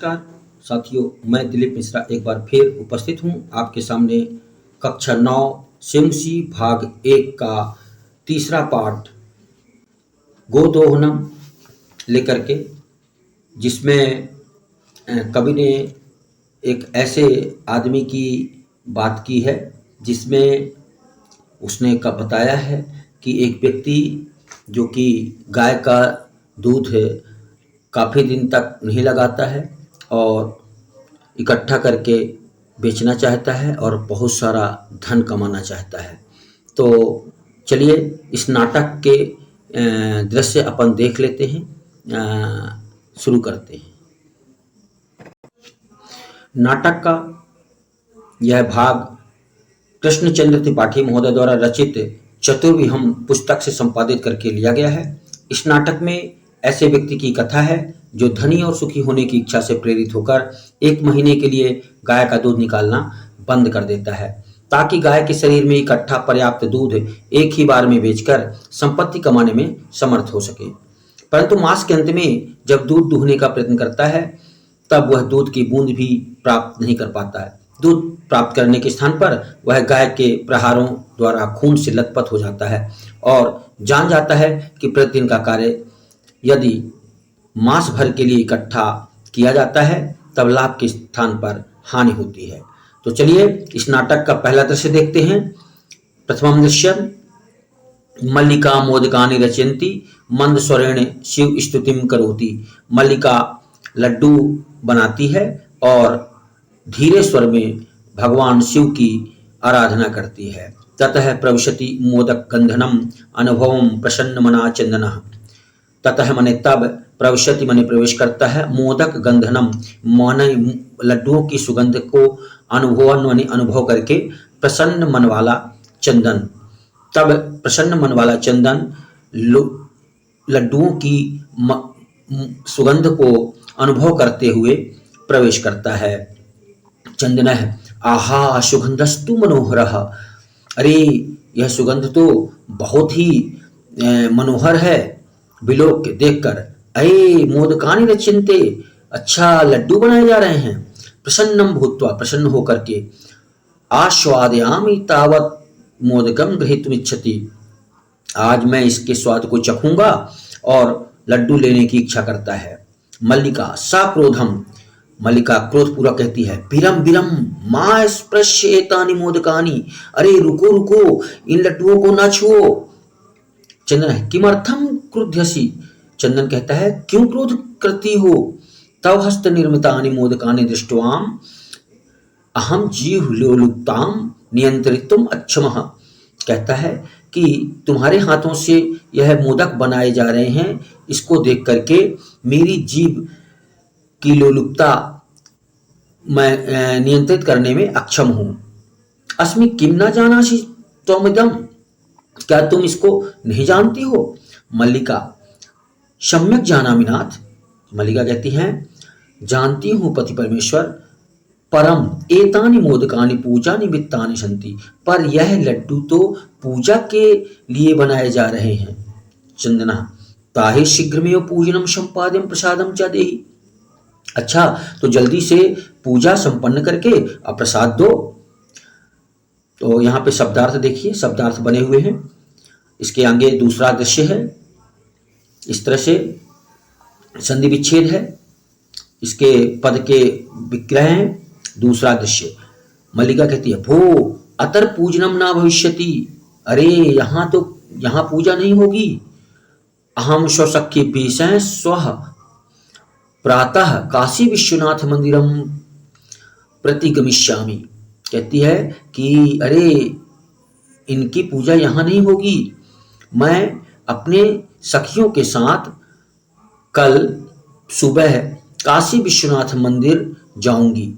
नमस्कार साथियों, मैं दिलीप मिश्रा एक बार फिर उपस्थित हूँ आपके सामने कक्षा 9 शिवसी भाग 1 का तीसरा पाठ गोदोहनम लेकर के, जिसमें कवि ने एक ऐसे आदमी की बात की है जिसमें उसने का बताया है कि एक व्यक्ति जो कि गाय का दूध काफ़ी दिन तक नहीं लगाता है और इकट्ठा करके बेचना चाहता है और बहुत सारा धन कमाना चाहता है। तो चलिए इस नाटक के दृश्य अपन देख लेते हैं, शुरू करते हैं। नाटक का यह भाग कृष्णचंद्र त्रिपाठी महोदय द्वारा रचित चतुर्विहम पुस्तक से संपादित करके लिया गया है। इस नाटक में ऐसे व्यक्ति की कथा है जो धनी और सुखी होने की इच्छा से प्रेरित होकर 1 महीने के लिए गाय का दूध निकालना बंद कर देता है ताकि गाय के शरीर में इकट्ठा पर्याप्त दूध एक ही बार में बेचकर संपत्ति कमाने में समर्थ हो सके। परंतु मास के अंत में जब दूध दूहने का प्रयत्न करता है तब वह दूध की बूंद भी प्राप्त नहीं कर पाता है। दूध प्राप्त करने के स्थान पर वह गाय के प्रहारों द्वारा खून से लथपथ हो जाता है और जान जाता है कि प्रतिदिन का कार्य यदि मास भर के लिए इकट्ठा किया जाता है तब लाभ के स्थान पर हानि होती है। तो चलिए इस नाटक का पहला दृश्य देखते हैं। प्रथमम दृश्यम मल्लिका मोदकानि रचयन्ति मंद स्वरेण शिव स्तुतिम करोति। मल्लिका लड्डू बनाती है और धीरे स्वर में भगवान शिव की आराधना करती है। ततः प्रविशति मोदक गंधनम अनुभवम प्रसन्न मना चंदनः। ततः मने तब, प्रविशति मने प्रवेश करता है, मोदक गंधनम माने लड्डुओं की सुगंध को, अनुभवन मने अनुभव करके, प्रसन्न मन वाला चंदन। तब प्रसन्न मन वाला चंदन लड्डुओं की सुगंध को अनुभव करते हुए प्रवेश करता है। चंदनः आहा सुगंधस्तु मनोहरः। अरे यह सुगंध तो बहुत ही मनोहर है। विलोक देखकर, अये मोदकानि रच्यन्ते, अच्छा लड्डू बनाए जा रहे हैं। प्रसन्नम भूत्वा, प्रसन्न होकर के, आस्वादयामि तावत् मोदकम ग्रहीतुमिच्छति, आज मैं इसके स्वाद को चखूंगा और लड्डू लेने की इच्छा करता है। मल्लिका सा क्रोधम, मल्लिका क्रोध पूरा कहती है, विरम विरम मा स्पृश्य एतानि मोदकानि, अरे रुको रुको, इन लड्डुओं को ना छुओ। चंदन है किमर्थम क्रुध्यसि, चंदन कहता है क्यों क्रोध करती हो। तव हस्त निर्मितानि मोदकानि दृष्ट्वाम अहम जीव लोलुप्ताम नियंत्रितुम अक्षमः। कहता है कि तुम्हारे हाथों से यह मोदक बनाए जा रहे हैं, इसको देख करके मेरी जीव की लोलुपता मैं नियंत्रित करने में अक्षम हूं। अस्मि किम न जानासि त्वमिदं, क्या तुम इसको नहीं जानती हो। मल्लिका सम्यक जानामि नाथ, मल्लिका कहती हैं जानती हूं पति परमेश्वर, परम एतानि मोदकानि पूजा निमित्तानि सन्ति, पर यह लड्डू तो पूजा के लिए बनाए जा रहे हैं। चंदना ताहि शीघ्रमेव पूजनम संपाद्यम प्रसादम च देहि। अच्छा तो जल्दी से पूजा संपन्न करके अब प्रसाद दो। तो यहाँ पे शब्दार्थ देखिए, शब्दार्थ बने हुए हैं। इसके आगे दूसरा दृश्य है, इस तरह से संधि विच्छेद है, इसके पद के विग्रह हैं। दूसरा दृश्य, मल्लिका कहती है भो अतर पूजनम ना भविष्यति, अरे यहाँ पूजा नहीं होगी। अहम स्वसख्य भीषण स्वः प्रातः काशी विश्वनाथ मंदिरम प्रतिगमिष्यामि। कहती है कि अरे इनकी पूजा यहाँ नहीं होगी, मैं अपने सखियों के साथ कल सुबह काशी विश्वनाथ मंदिर जाऊंगी।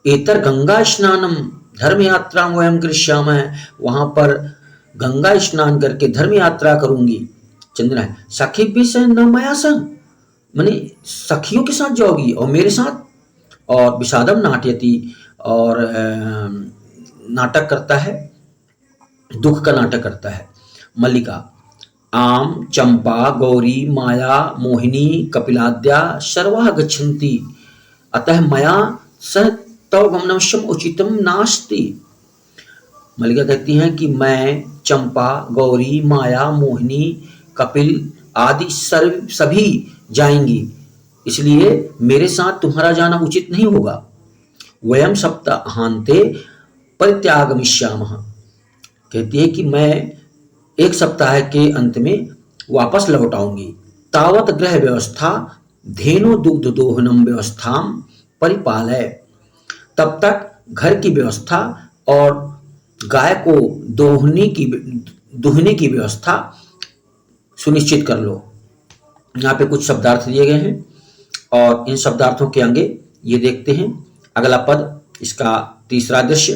एतर गंगा स्नानम धर्म यात्रा वयम करिष्यामः, वहां पर गंगा स्नान करके धर्म यात्रा करूंगी। चंद्र सखी भी न मया संग, माने सखियों के साथ जाओगी और मेरे साथ। और विषादम नाट्यति, और नाटक करता है, दुख का नाटक करता है। मल्लिका आम चंपा गौरी माया मोहिनी कपिलाद्या सर्वा गच्छन्ति, अतः मया सह तव गमनमशम उचितम नास्ति। मल्लिका कहती हैं कि मैं, चंपा, गौरी, माया, मोहिनी, कपिल आदि सभी जाएंगी, इसलिए मेरे साथ तुम्हारा जाना उचित नहीं होगा। वयम सप्ताहांते परित्यागमिष्यामः, कहती है कि मैं एक सप्ताह के अंत में वापस लौट आऊंगी। तावत गृह व्यवस्था धेनु दुग्ध दोहनम व्यवस्थाम परिपालय, तब तक घर की व्यवस्था और गाय को दूहने की व्यवस्था सुनिश्चित कर लो। यहाँ पे कुछ शब्दार्थ दिए गए हैं और इन शब्दार्थों के आगे ये देखते हैं। अगला पद, इसका तीसरा दृश्य,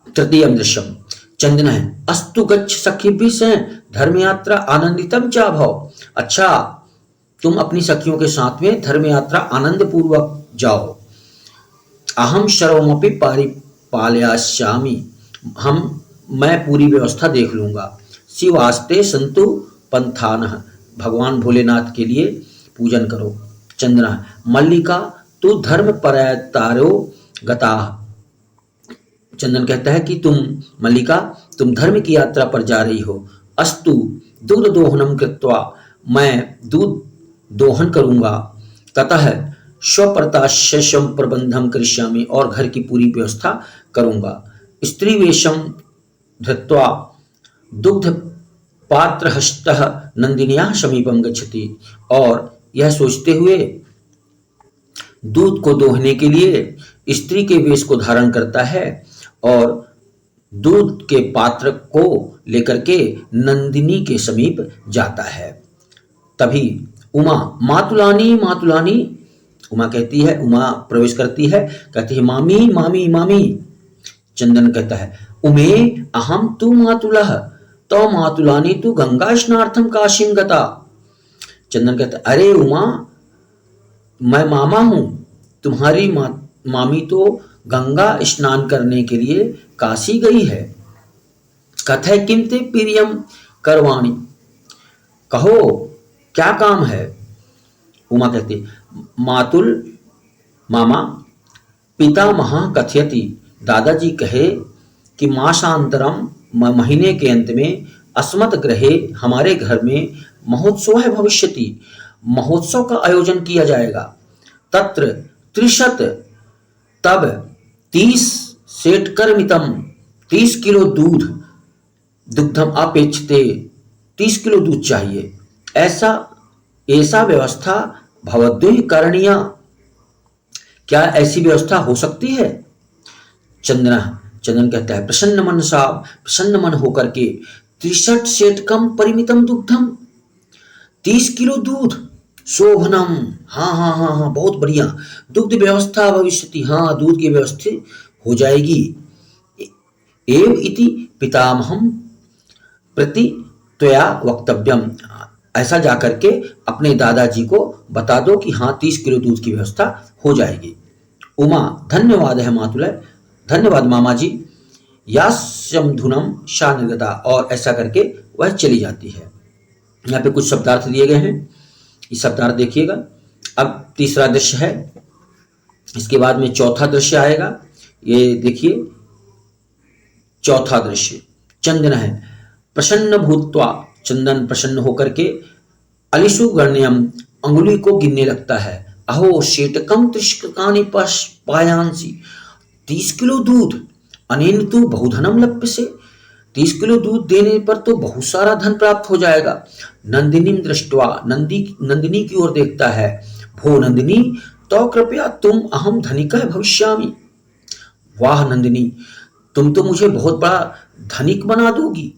तृतीय दृश्यम चंदन है। अस्तु गच्छ सखी से धर्म यात्रा आनंदितम चा भव। अच्छा, तुम अपनी सखियों के साथ में धर्म यात्रा आनंद पूर्वक जाओ। अहम सर्वमपि परिपालयास्यामि, मैं पूरी व्यवस्था देख लूंगा। शिवास्ते संतु पंथानः, भगवान भोलेनाथ के लिए पूजन करो। चंद्र मल्लिका तू धर्म परतारो गता। चंदन कहता है कि मल्लिका तुम धर्म की यात्रा पर जा रही हो। अस्तु दूध दोहनम कृत्वा, मैं दूध दोहन करूंगा। ततः स्वप्रताशम प्रबंधम करिष्यामि, और घर की पूरी व्यवस्था करूंगा। स्त्री वेशम धृत्वा दुग्ध पात्रहस्तः नंदिन्याः समीपम गच्छति, और यह सोचते हुए दूध को दोहने के लिए स्त्री के वेश को धारण करता है और दूध के पात्र को लेकर के नंदिनी के समीप जाता है। तभी उमा मातुलानी मातुलानी, उमा कहती है, उमा प्रवेश करती है, कहती है मामी मामी मामी। चंदन कहता है उमे अहम तु मातुलः तो मातुलानी तु गंगा स्नार्थम काशीम गता। चंदन कहता है अरे उमा, मैं मामा हूं, तुम्हारी मामी तो गंगा स्नान करने के लिए काशी गई है। कथय किम ते प्रियम करवाणी, कहो क्या काम है। उमा कहती मातुल मामा पितामह कथयति, दादाजी कहे कि मासांतरम, महीने के अंत में अस्मत् गृहे, हमारे घर में महोत्सव है भविष्यति, महोत्सव का आयोजन किया जाएगा। तत्र 30, तब 30 सेठ कर्मितम, 30 किलो दूध, दुग्धम अपेक्षते, 30 किलो दूध चाहिए। ऐसा व्यवस्था भवद्भिः करणीया, क्या ऐसी व्यवस्था हो सकती है। चंदन कहता है प्रसन्न मन होकर के 63 सेठ कम परिमितम दुग्धम, 30 किलो दूध, शोभनम, हाँ हाँ हाँ हाँ बहुत बढ़िया, दुग्ध व्यवस्था भविष्यति, हाँ दूध की व्यवस्था हो जाएगी। एव इति पितामहम प्रति त्वया वक्तव्यम, ऐसा जाकर के अपने दादाजी को बता दो कि हाँ 30 किलो दूध की व्यवस्था हो जाएगी। उमा धन्यवाद है मातुलय, धन्यवाद मामा जी। यास्यम धुनम शा निर्गता, और ऐसा करके वह चली जाती है। यहाँ पे कुछ शब्दार्थ दिए गए हैं, इस शब्दार्थ देखिएगा। अब तीसरा दृश्य है, इसके बाद में चौथा दृश्य आएगा। ये देखिए चौथा दृश्य, चंदन है प्रसन्न भूत्वा, चंदन प्रसन्न होकर के अलिशु गण्यम, अंगुली को गिनने लगता है। अहो शेटकम त्रिशकानि पायांसी, 30 किलो दूध, अनेन तु बहुधनम लप्यसे, 30 किलो दूध देने पर तो बहुत सारा धन प्राप्त हो जाएगा। नंदिनी दृष्टवा, नंदिनी की ओर देखता है। भो नंदिनी तो कृपया तुम अहम धनिकः भविष्यामि, वाह नंदिनी तुम तो मुझे बहुत बड़ा धनिक बना दोगी।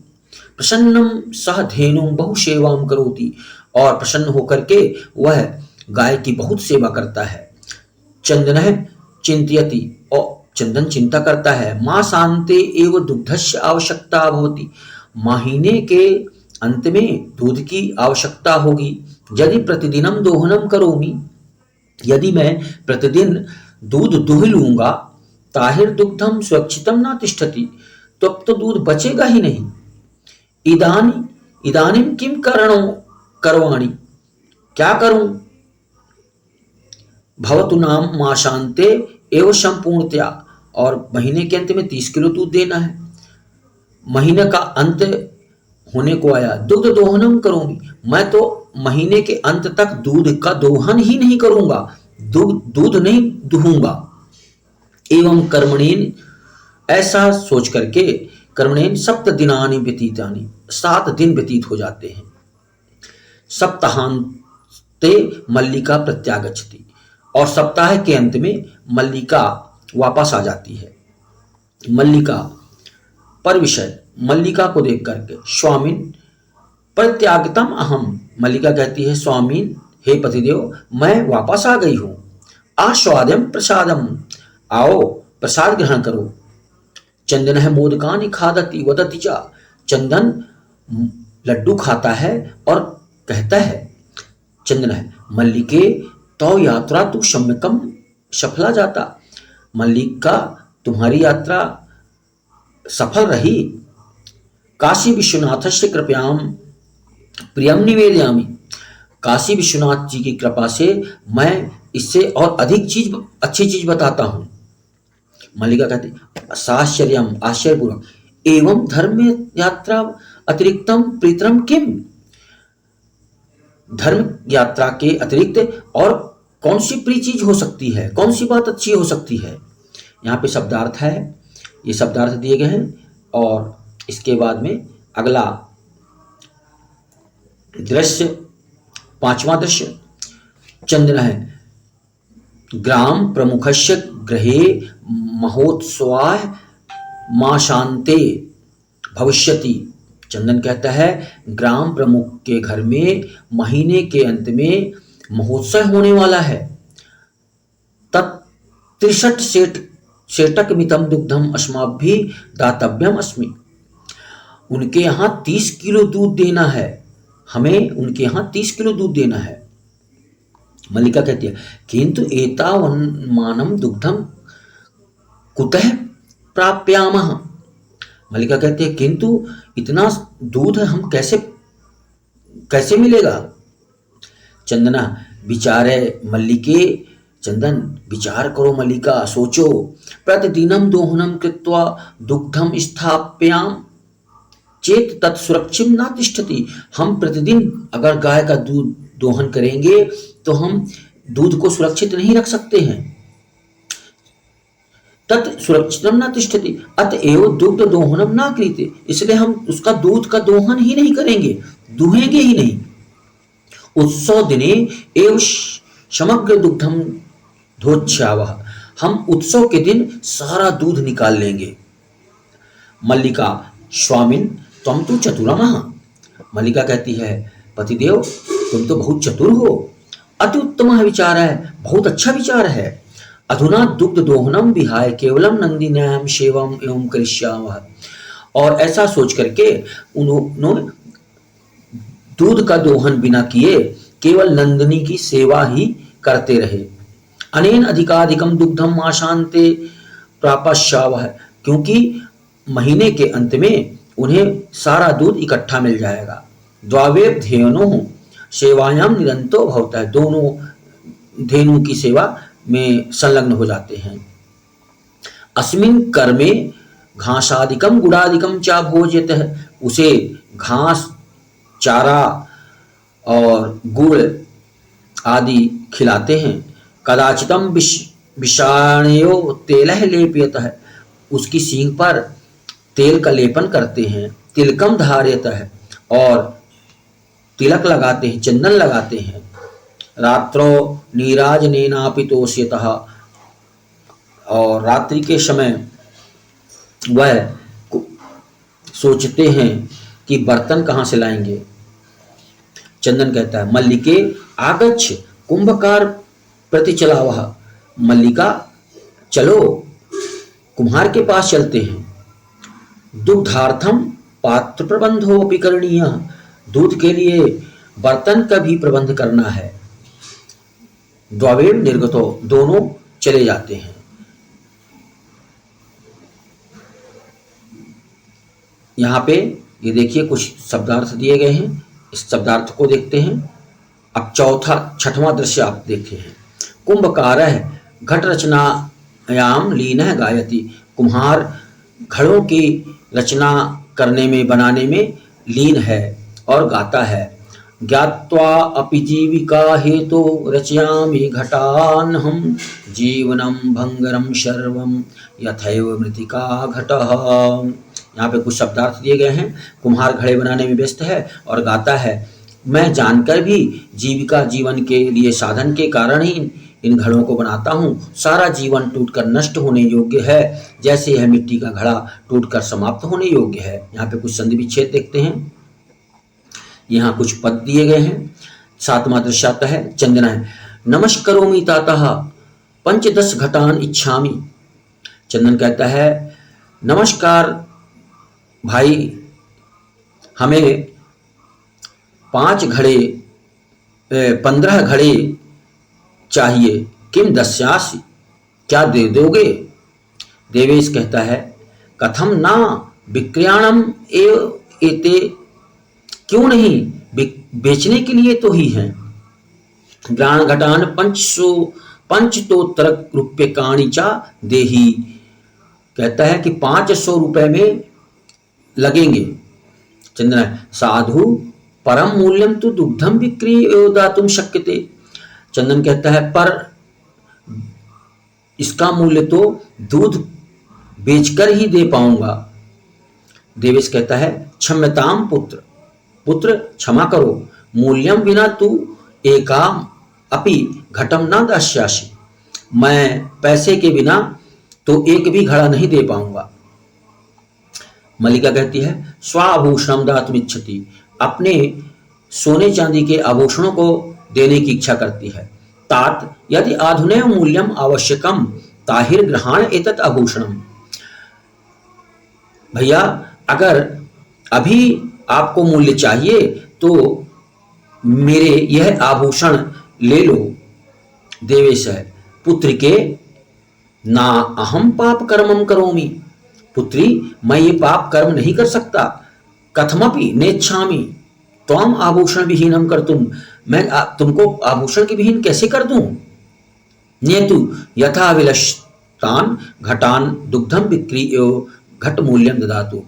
प्रसन्नम सह धेनुम बहु सेवाम करोति, और प्रसन्न होकर के वह गाय की बहुत सेवा करता है। चंदन चिंतयति, और चंदन चिंता करता है। माँ शांते एव दुग्धस्य आवश्यकता भवति, महीने के अंत में दूध की आवश्यकता होगी। यदि प्रतिदिनम दोहनम करोमि, यदि मैं प्रतिदिन दूध दुह लूंगा, ताहिर दुग्धम सुरक्षितम न तिष्ठति, तो अब तो दूध बचेगा ही नहीं। इदानीं किम करवाणी, क्या करूं। भवतु नाम माशांते एवं संपूर्णतया, और महीने के अंत में 30 किलो दूध देना है। महीने का अंत होने को आया, दुग्ध दोहनम करूंगी, मैं तो महीने के अंत तक दूध का दोहन ही नहीं करूंगा, दूध नहीं दुहूंगा। एवं कर्मणीन, ऐसा सोच करके, कर्मणीन सप्त दिनानि व्यतीतानि, 7 दिन व्यतीत हो जाते हैं। सप्ताहांते मल्लिका प्रत्यागच्छति, और सप्ताह के अंत में मल्लिका वापस आ जाती है। मल्लिका पर विषय, मल्लिका को देख करके, स्वामिन प्रत्यागतम अहम, मल्लिका कहती है स्वामीन, हे पतिदेव, मैं वापस आ गई हूं। आस्वाद्यम प्रसादम, आओ प्रसाद ग्रहण करो। चंदन है मोदकानि खादति वदति च, चंदन लड्डू खाता है और कहता है, चंदन है मल्लिके तो यात्रा तू सम्यकम सफला जाता, मल्लिका तुम्हारी यात्रा सफल रही। काशी विश्वनाथ से कृपयाम प्रियम निवेदयामि, काशी विश्वनाथ जी की कृपा से मैं इससे और अधिक चीज, अच्छी चीज बताता हूं। मल्लिका कहती साश्चर्यम, आश्चर्यपूर्वक, एवं धर्म यात्रा अतिरिक्तम प्रीतरम किम, धर्म यात्रा के अतिरिक्त और कौन सी प्रिय चीज हो सकती है, कौन सी बात अच्छी हो सकती है। यहाँ पे शब्दार्थ है, ये शब्दार्थ दिए गए हैं। और इसके बाद में अगला दृश्य, 5वां दृश्य, चंद्र है ग्राम प्रमुखस्य गृहे महोत्सवाय माशांते भविष्यति, चंदन कहता है ग्राम प्रमुख के घर में महीने के अंत में महोत्सव होने वाला है। तत् 63 सेटक मितम दुग्धम अस्माभि दातव्यम अस्मि, उनके यहाँ 30 किलो दूध देना है, हमें उनके यहाँ 30 किलो दूध देना है। मल्लिका कहती है किंतु एतावन्मानं दुग्धम कुतः प्राप्यामः, मल्लिका कहती है किंतु इतना दूध हम कैसे मिलेगा। चंदना विचारे मल्लिके, चंदन विचार करो मल्लिका, सोचो। प्रतिदिनम दोहनम कृत्वा दुग्धम स्थाप्याम चेत तत्सुरक्षित न तिष्ठति, हम प्रतिदिन अगर गाय का दूध दोहन करेंगे तो हम दूध को सुरक्षित नहीं रख सकते हैं। तत् सुरक्षितम न तिष्ठति अतएव दुग्ध दोहनम न क्रियते, इसलिए हम उसका दूध का दोहन ही नहीं करेंगे, दुहेंगे ही नहीं। उत्सव दिने एव समग्र दुग्धम धोच्छावः, हम उत्सव के दिन सारा दूध निकाल लेंगे। मल्लिका स्वामिन त्वं तु चतुरमः, मल्लिका कहती है पतिदेव तुम तो बहुत चतुर हो। अति उत्तम विचार है, बहुत अच्छा विचार है। अधुना दुग्ध दोहनम विहाय केवलम नंदिन्याम सेवम एवं करिष्यामः, और ऐसा सोच करके उन्होंने दूध का दोहन बिना किए केवल नंदिनी की सेवा ही करते रहे। अनेन अधिकाधिकम दुग्धम माशांते प्रापश्यावः, क्योंकि महीने के अंत में उन्हें सारा दूध इकट्ठा मिल जाएगा। द्वावेव धेनुः सेवायाम निरंतो भवतः, दोनों धेनु की सेवा में संलग्न हो जाते हैं। अस्मिन् कर्मे घासादिकम गुड़ादिकम चा भोज्यतः, उसे घास, चारा और गुड़ आदि खिलाते हैं। कदाचितम विषाणयो तेलः लेप्यतः, उसकी सींग पर तेल का लेपन करते हैं। तिलकम धार्यतः, और तिलक लगाते हैं, चंदन लगाते हैं। रात्रो नीराजनेनापितोष्यतः, और रात्रि के समय वह सोचते हैं कि बर्तन कहाँ से लाएंगे। चंदन कहता है मल्लिके आगच्छ कुंभकार प्रतिचलावः, मल्लिका चलो कुम्हार के पास चलते हैं। दुग्धार्थम पात्र प्रबंधो अपि करणीयः, दूध के लिए बर्तन का भी प्रबंध करना है। द्वावेव निर्गतो, दोनों चले जाते हैं। यहाँ पे ये देखिए कुछ शब्दार्थ दिए गए हैं, इस शब्दार्थ को देखते हैं। अब 6वां दृश्य आप देखते हैं। कुंभकारः घट रचनायाम लीनः गायति। कुम्हार घड़ों की रचना करने में, बनाने में लीन है और गाता है। ज्ञात्वा अपि जीविका हेतु रचयामि घटानहं जीवनं भंगरं सर्वं यथैव मृत्तिका घटः। यहाँ पे कुछ शब्दार्थ दिए गए हैं। कुम्हार घड़े बनाने में व्यस्त है और गाता है, मैं जानकर भी जीविका, जीवन के लिए साधन के कारण ही इन घड़ों को बनाता हूँ। सारा जीवन टूटकर नष्ट होने योग्य है, जैसे यह मिट्टी का घड़ा टूटकर समाप्त होने योग्य है। यहाँ पे कुछ संधि विच्छेद देखते हैं। यहाँ कुछ पद दिए गए हैं। 7वां दृश्य आता है, चंदन है। नमस्करोमि तातः पंचदश घटान इच्छामि। चंदन कहता है, नमस्कार भाई, हमें 15 घड़े चाहिए। किम दस्यासि, क्या दे दोगे? देवेश कहता है, कथम ना विक्रयाणम एव एते, क्यों नहीं, बेचने के लिए तो ही हैं। ग्राण घटान 500 रूप्यकाणि चा देही। कहता है कि 500 रुपए में लगेंगे। चंद्र, साधु परम मूल्यम तो दुग्धम बिक्री दातुम शक्यते। चंदन कहता है, पर इसका मूल्य तो दूध बेचकर ही दे पाऊंगा। देवेश कहता है, क्षम्यताम पुत्र, पुत्र क्षमा करो, मूल्यम बिना तू एकाम अपि घटम न दास्यासि। मैं पैसे के बिना तो एक भी घड़ा नहीं दे पाऊंगा। मल्लिका कहती है, स्वाभूषणम दातुमिच्छति, अपने सोने चांदी के आभूषणों को देने की इच्छा करती है। तात यदि आधुनेव मूल्यम आवश्यकम ताहिर ग्रहण एतत् आभूषणम। भैया, अगर अभी आपको मूल्य चाहिए तो मेरे यह आभूषण ले लो। देवेश है, पुत्र के ना अहम पाप कर्मम करोमि। पुत्री, मैं ये पाप कर्म नहीं कर सकता। कथमपि नेच्छामि त्वम आभूषण विहीनम कर्तुम, मैं तुमको आभूषण के विहीन कैसे कर दूं। नेतु यथा विलष्टान घटान दुग्धम बिक्री एवं घट मूल्यम ददातु।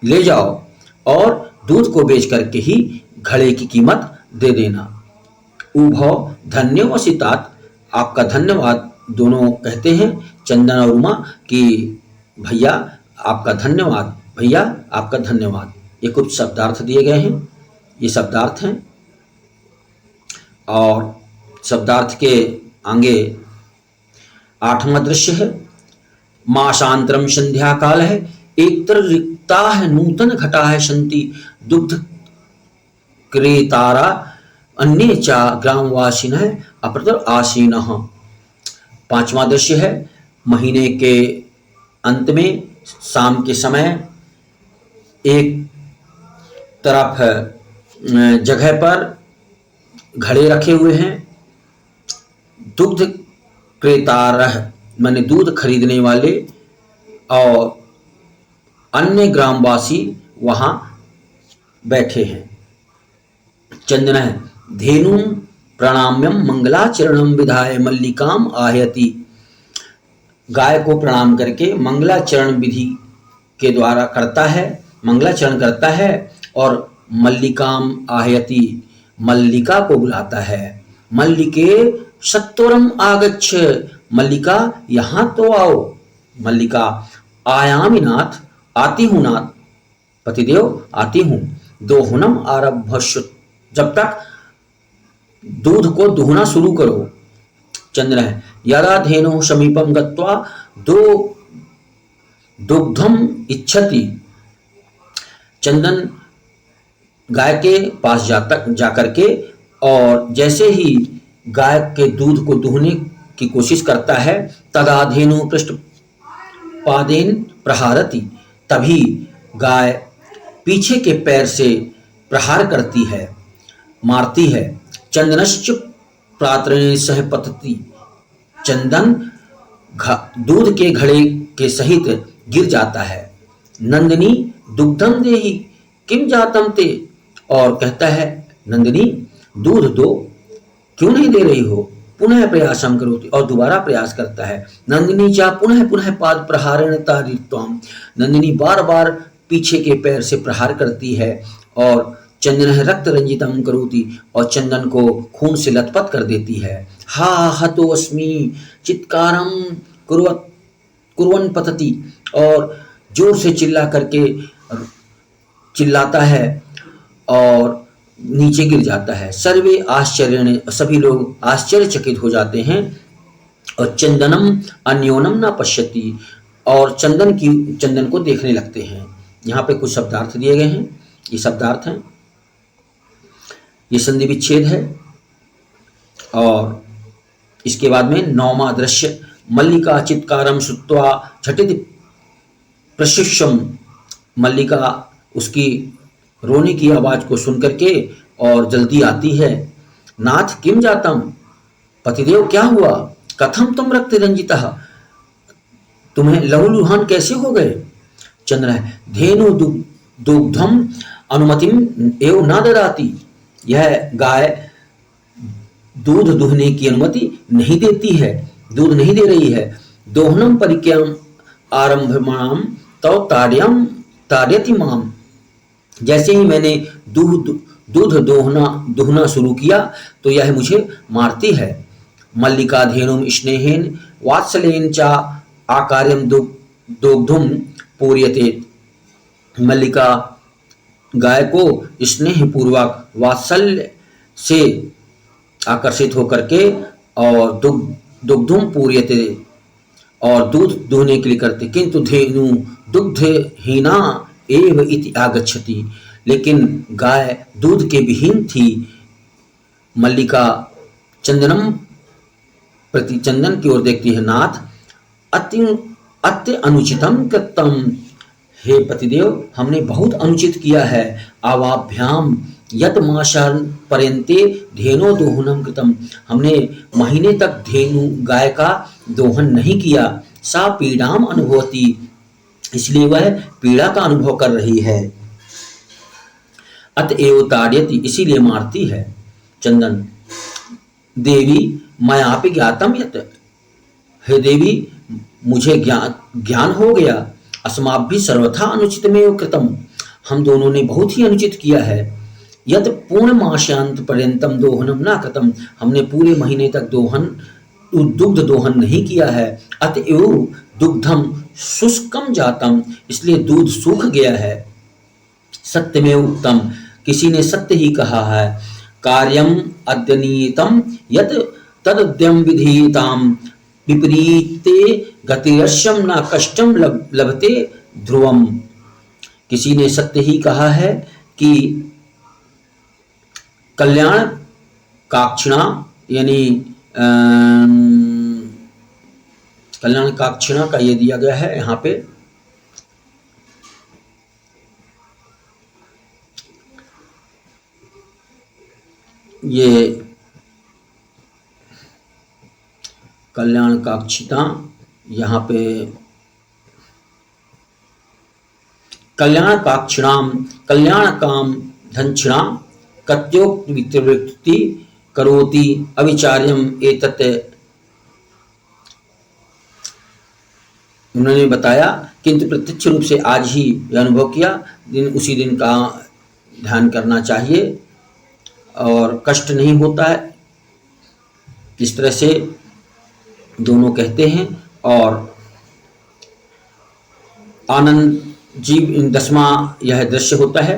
ले जाओ और दूध को बेच करके ही घड़े की कीमत दे देना। उभव धन्योवसितात, आपका धन्यवाद दोनों कहते हैं, चंदन और उमा, कि भैया आपका धन्यवाद, भैया आपका धन्यवाद। ये कुछ शब्दार्थ दिए गए हैं, ये शब्दार्थ हैं। और शब्दार्थ के आगे 8वां दृश्य है, मासांतरम संध्या काल है, एकतर रिक्ता है नूतन घटा है शंति दुग्ध क्रेतारा अन्य चा ग्रामवासीन है अप्रतर आसीन। 5वां दृश्य है, महीने के अंत में शाम के समय एक तरफ जगह पर घड़े रखे हुए हैं। दुग्ध क्रेतारह माने दूध खरीदने वाले और अन्य ग्रामवासी वहां बैठे हैं। चंदन है, धेनु प्रणाम्यम मंगलाचरणम विधाय मल्लिकाम आहयति। गाय को प्रणाम करके मंगलाचरण विधि के द्वारा करता है, मंगलाचरण करता है और मल्लिकाम आहयति, मल्लिका को बुलाता है। मल्लिके सत्वरम आगच्छ, मल्लिका यहाँ तो आओ। मल्लिका, आयामि नाथ, आती हूँ नाथ, पतिदेव आती हूँ। दोहनम आरभ्य, जब तक दूध को दुहना शुरू करो। चंद्र है, यदा धेनु समीपम गत्वा दो दुग्धम इच्छति। चंदन गाय के पास जाकर के और जैसे ही गाय के दूध को दुहने की कोशिश करता है, तदा धेनु पृष्ठपादेन प्रहारति, तभी गाय पीछे के पैर से प्रहार करती है, मारती है। चंदनश्च प्रातरेण सह पतति, चंदन दूध के घड़े के सहित गिर जाता है। नंदिनी दुग्धम देहि किम जातम ते, और कहता है, नंदिनी दूध दो, क्यों नहीं दे रही हो, पुनः प्रयासम करोति, और दोबारा प्रयास करता है। नंदिनी चा पुनः पुनः पाद प्रहारेण तारित्वाम, नंदिनी बार बार पीछे के पैर से प्रहार करती है। और चंदन रक्त रंजितम करोति, और चंदन को खून से लथपथ कर देती है। हा हतो अस्मि चित्कारम कुर्वन् पतति, और जोर से चिल्ला करके चिल्लाता है और नीचे गिर जाता है। सर्वे आश्चर्य, सभी लोग आश्चर्यचकित हो जाते हैं। और चंदनम अन्योनम न पश्यति, और चंदन को देखने लगते हैं। यहाँ पे कुछ शब्दार्थ दिए गए हैं, ये शब्दार्थ हैं, ये संधि विच्छेद है। और इसके बाद में नौमा दृश्य, मल्लिका चित्कारम श्रुत्वा झटित प्रशिष्यम, मल्लिका उसकी रोने की आवाज को सुन करके और जल्दी आती है। नाथ किम जातम, पतिदेव क्या हुआ, कथम तुम रक्त रंजिता, तुम्हें लहूलुहान कैसे हो गए। चंद्र है, धेनु दुग्धम अनुमतिम एवं न ददाति, यह गाय दूध दुहने की अनुमति नहीं देती है, दूध नहीं दे रही है। दोहनम परिक्यम आरंभमाम तो ताड्यति माम, जैसे ही मैंने दूध दोहना शुरू किया तो यह मुझे मारती है। मल्लिका धेनुम स्नेहेन वात्सलेन चा आकार्यम दोग्धुम पूर्यते, मल्लिका गाय को स्नेह पूर्वक वात्सल्य से आकर्षित होकर के और दुग्धुम पूर्यते, और दूध दोहने के लिए करते। किंतु धेनु दुग्धहीना एव इति आगच्छति, लेकिन गाय दूध के विहीन थी। मल्लिका चंदनम प्रति, चंदन की ओर देखती है। नाथ अत्य अनुचितम कृतम, हे पतिदेव हमने बहुत अनुचित किया है। आवाभ्याम यत माशान पर्यंते धेनो दोहनम कृतम, हमने महीने तक धेनु गाय का दोहन नहीं किया। सा पीड़ाम अनुभवती, इसलिए वह पीड़ा का अनुभव कर रही है। अतएव ताड्यति, इसीलिए मारती है। चंदन, देवी मयापि ज्ञातम यत्, हे देवी मुझे ज्ञान हो गया। अस्माभि सर्वथा अनुचितमेव कृतम, हम दोनों ने बहुत ही अनुचित किया है। यत् पूर्णमास्यांत पर्यंतम दोहनम न कृतम, हमने पूरे महीने तक दुग्ध दोहन नहीं किया है। अतएव दुग्धम शुष्कम जातम, इसलिए दूध सूख गया है। सत्यमेव उत्तम, किसी ने सत्य ही कहा है। कार्यम अद्यनीतम यत तदद्यम विधीयताम, विपरीते गतिरश्यम न कष्टम लभते ध्रुवम, किसी ने सत्य ही कहा है कि कल्याण काक्षिणा, यानी कल्याण काक्षिणा का ये दिया गया है यहाँ पे, ये कल्याण काक्षिता, यहाँ पे कल्याण काक्षिणाम कल्याण काम धनक्षिणाम कत्योक्त वित्तवृत्ति करोति अविचार्यम एतत्, उन्होंने बताया किंतु प्रत्यक्ष रूप से आज ही यह अनुभव किया, उसी दिन का ध्यान करना चाहिए और कष्ट नहीं होता है। इस तरह से दोनों कहते हैं। और आनंद जीव 10वां यह दृश्य होता है।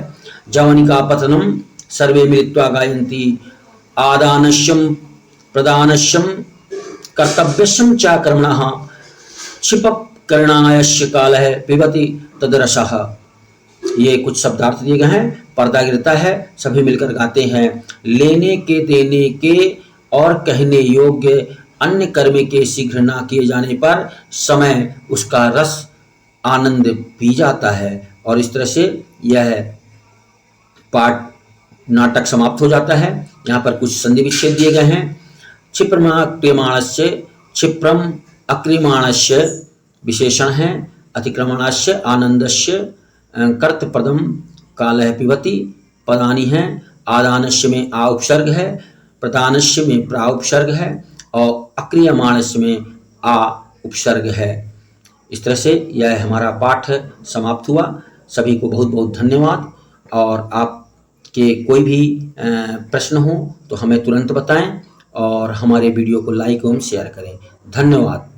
जवनिका पतनम सर्वे मिलित्वा गायन्ति आदानश्यम प्रदानश्यम कर्तव्यश्यम च कर्मणः क्षिपकर्णायस्य कालः पिबति तदरसः। ये कुछ शब्दार्थ दिए गए हैं। पर्दा गिरता है, सभी मिलकर गाते हैं। लेने के, देने के और कहने योग्य अन्य कर्म के शीघ्र न किए जाने पर समय उसका रस आनंद पी जाता है। और इस तरह से यह पाठ नाटक समाप्त हो जाता है। यहाँ पर कुछ संधि विच्छेद दिए गए हैं। क्षिप्रमाणस्य क्षिप्रम अक्रियमाणस्य विशेषण है। अतिक्रमणस्य आनंदस्य कर्तपदम कालः पिबति पदानि हैं। आदानस्य में आ उपसर्ग है, प्रदानस्य में प्रा उपसर्ग है और अक्रियमाणस में आ उपसर्ग है। इस तरह से यह हमारा पाठ समाप्त हुआ। सभी को बहुत बहुत धन्यवाद। और आपके कोई भी प्रश्न हो तो हमें तुरंत बताएं और हमारे वीडियो को लाइक एवं शेयर करें। धन्यवाद।